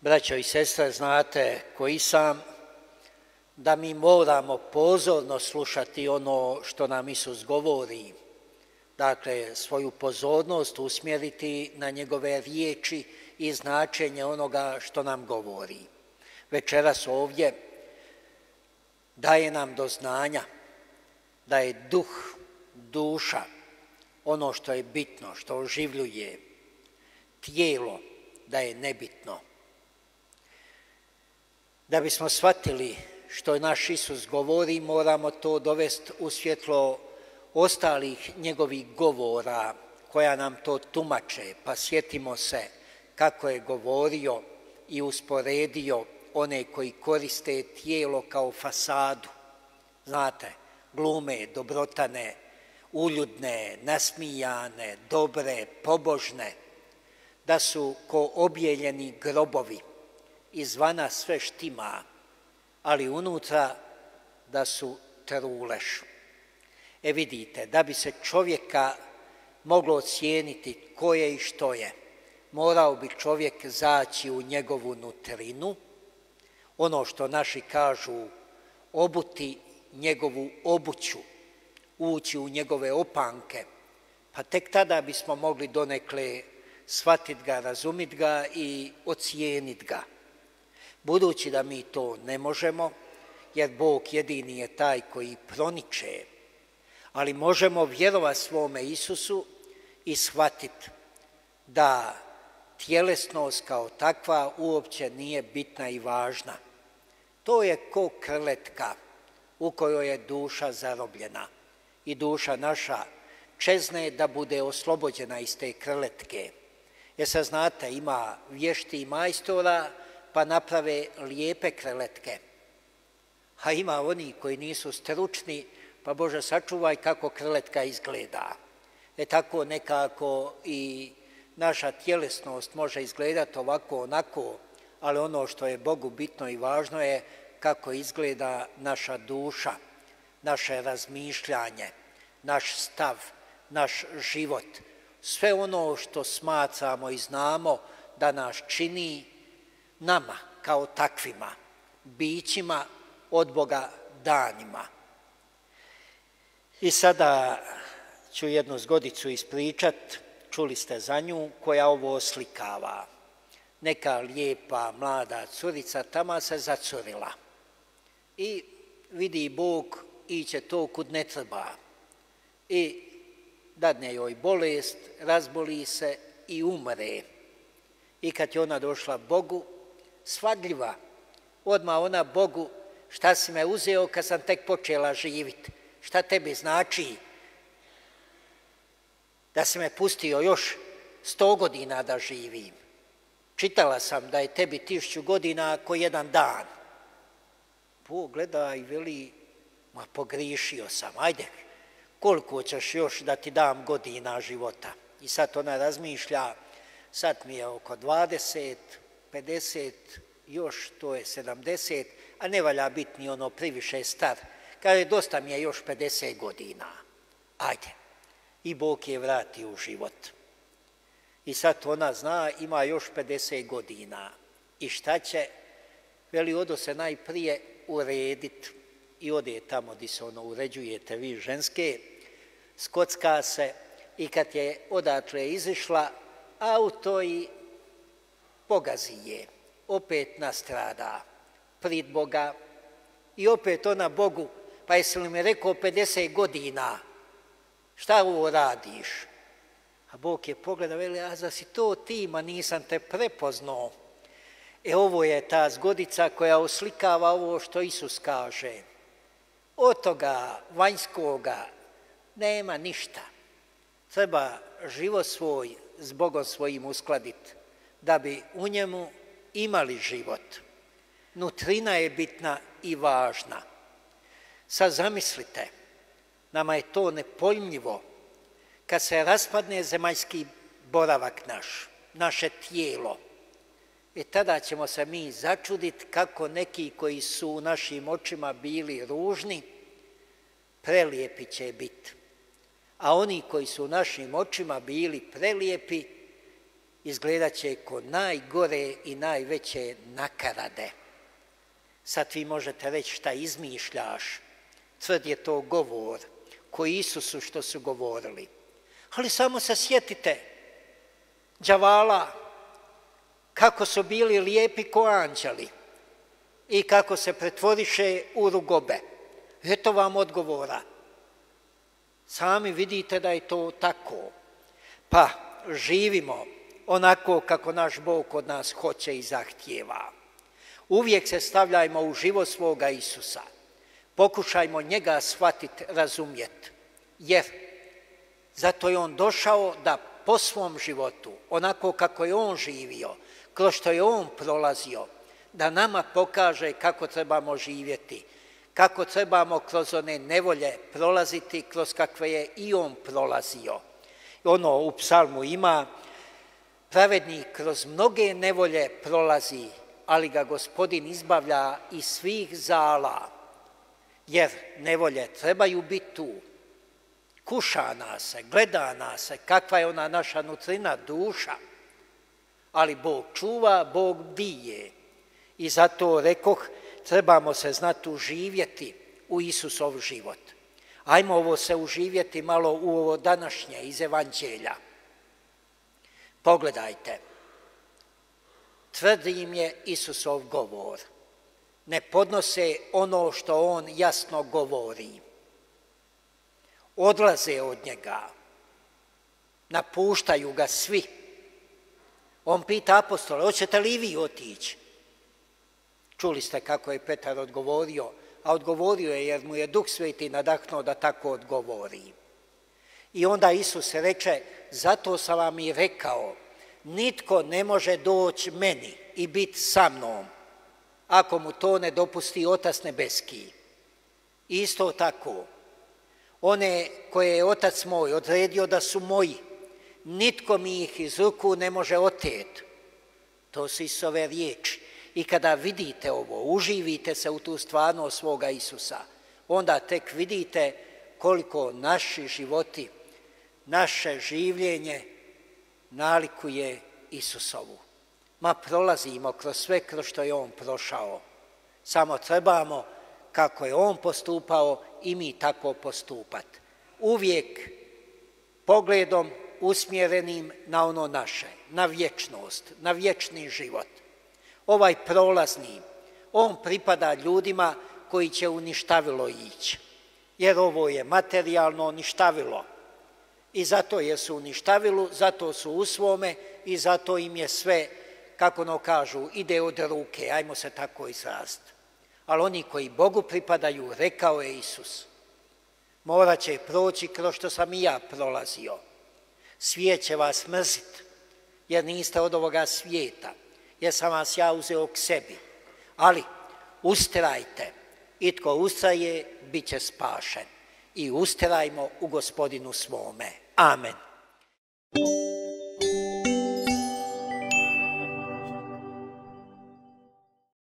Braćo i sestre, znate koji sam, da mi moramo pozorno slušati ono što nam Isus govori. Dakle, svoju pozornost usmjeriti na njegove riječi i značenje onoga što nam govori. Večeras ovdje daje nam do znanja da je duh, duša, ono što je bitno, što oživljuje, tijelo da je nebitno. Da bismo shvatili što naš Isus govori, moramo to dovesti u svjetlo ostalih njegovih govora koja nam to tumače, pa sjetimo se kako je govorio i usporedio one koji koriste tijelo kao fasadu. Znate, glume, dobrotane, uljudne, nasmijane, dobre, pobožne, da su ko objeljeni grobovi, izvana sve štima, ali unutra da su truleš. Vidite, da bi se čovjeka moglo ocijeniti ko je i što je, morao bi čovjek zaći u njegovu nutrinu, ono što naši kažu obuti njegovu obuću, ući u njegove opanke, pa tek tada bismo mogli donekle shvatiti ga, razumjeti ga i ocijeniti ga. Budući da mi to ne možemo, jer Bog jedini je taj koji proniče, ali možemo vjerovati svome Isusu i shvatiti da tjelesnost kao takva uopće nije bitna i važna. To je ko krletka u kojoj je duša zarobljena i duša naša čezne da bude oslobođena iz te krletke. Jer sad znate, ima vješti majstora pa naprave lijepe kreletke, a ima oni koji nisu stručni, pa Bože sačuvaj kako krletka izgleda. Tako nekako i naša tjelesnost može izgledati ovako, onako, ali ono što je Bogu bitno i važno je kako izgleda naša duša, naše razmišljanje, naš stav, naš život. Sve ono što smatramo i znamo da nas čini nama kao takvima, bićima od Boga danima. I sada ću jednu zgodicu ispričat, čuli ste za nju, koja ovo oslikava. Neka lijepa mlada curica tamo se zacurila i vidi Bog iće to kud ne treba i dadne joj bolest, razboli se i umre. I kad je ona došla Bogu, svadljiva, odmah ona Bogu, šta si me uzeo kad sam tek počela živjeti, šta tebi znači da si me pustio još 100 godina da živim. Čitala sam da je tebi 1000 godina ako jedan dan. Bog gleda i veli, ma pogriješio sam, ajde, koliko ćeš još da ti dam godina života? I sad ona razmišlja, sad mi je oko 20, 50, još to je 70, a ne valja biti ni ono previše star. Kaže, dosta mi je još 50 godina. Ajde. I Bog je vrati u život. I sad ona zna, ima još 50 godina. I šta će? Veli, odo se najprije uredit i ode tamo gdje se ono uređujete vi ženske, skocka se i kad je odatle izišla, auto i pogazi je, opet nastrada prid Boga i opet ona Bogu, pa jesi li mi rekao 50 godina, šta ovo radiš? A Bog je pogledao, veli, a za si to ti, ma nisam te prepoznao. Ovo je ta zgodica koja oslikava ovo što Isus kaže. Od toga vanjskoga nema ništa. Treba život svoj s Bogom svojim uskladiti, da bi u njemu imali život. Nutrina je bitna i važna. Sad zamislite, nama je to nepojmljivo, kad se raspadne zemaljski boravak naš, naše tijelo, tada ćemo se mi začuditi kako neki koji su u našim očima bili ružni, prelijepi će biti. A oni koji su u našim očima bili prelijepi, izgledat će ko najgore i najveće nakarade. Sad vi možete reći šta izmišljaš, tvrd je to govor koji Isusu što su govorili. Ali samo se sjetite đavala, kako su bili lijepi ko anđeli i kako se pretvoriše u rugobe. Eto vam odgovora. Sami vidite da je to tako. Pa živimo onako kako naš Bog od nas hoće i zahtijeva. Uvijek se stavljajmo u život svoga Isusa. Pokušajmo njega shvatiti, razumjeti. Jer zato je on došao da po svom životu, onako kako je on živio, kroz što je on prolazio, da nama pokaže kako trebamo živjeti, kako trebamo kroz one nevolje prolaziti, kroz kakve je i on prolazio. Ono u psalmu ima, pravednik kroz mnoge nevolje prolazi, ali ga Gospodin izbavlja iz svih zala, jer nevolje trebaju biti tu. Kuša nas se, gleda nas se, kakva je ona naša nutrina, duša, ali Bog čuva, Bog bdije. I zato rekoh, trebamo se znati uživjeti u Isusov život. Ajmo ovo se uživjeti malo u ovo današnje iz Evanđelja. Pogledajte, tvrdi im je Isusov govor. Ne podnose ono što on jasno govori. Odlaze od njega, napuštaju ga svi. On pita apostole, hoćete li vi otići? Čuli ste kako je Petar odgovorio, a odgovorio je jer mu je Duh Sveti nadahnuo da tako odgovori. I onda Isus reče, zato sam vam i rekao, nitko ne može doći meni i biti sa mnom, ako mu to ne dopusti Otac nebeski. Isto tako, one koje je Otac moj odredio da su moji, nitko mi ih iz ruku ne može oteti. To su Isove riječi. I kada vidite ovo, uživite se u tu stvarnost svoga Isusa, onda tek vidite koliko naši životi, naše življenje nalikuje Isusovu. Ma prolazimo kroz sve kroz što je on prošao. Samo trebamo, kako je on postupao, i mi tako postupati. Uvijek pogledom usmjerenim na ono naše, na vječnost, na vječni život. Ovaj prolazni, on pripada ljudima koji će u ništavilo ići. Jer ovo je materijalno ništavilo. I zato jesu u ništavilu, zato su u svome i zato im je sve, kako ono kažu, ide od ruke, ajmo se tako izraziti. Ali oni koji Bogu pripadaju, rekao je Isus, morat će proći kroz što sam i ja prolazio. Svijet će vas mrziti, jer niste od ovoga svijeta, jer sam vas ja uzeo k sebi. Ali ustrajte, i tko ustraje, bit će spašen. I ustrajmo u Gospodinu svome. Amen.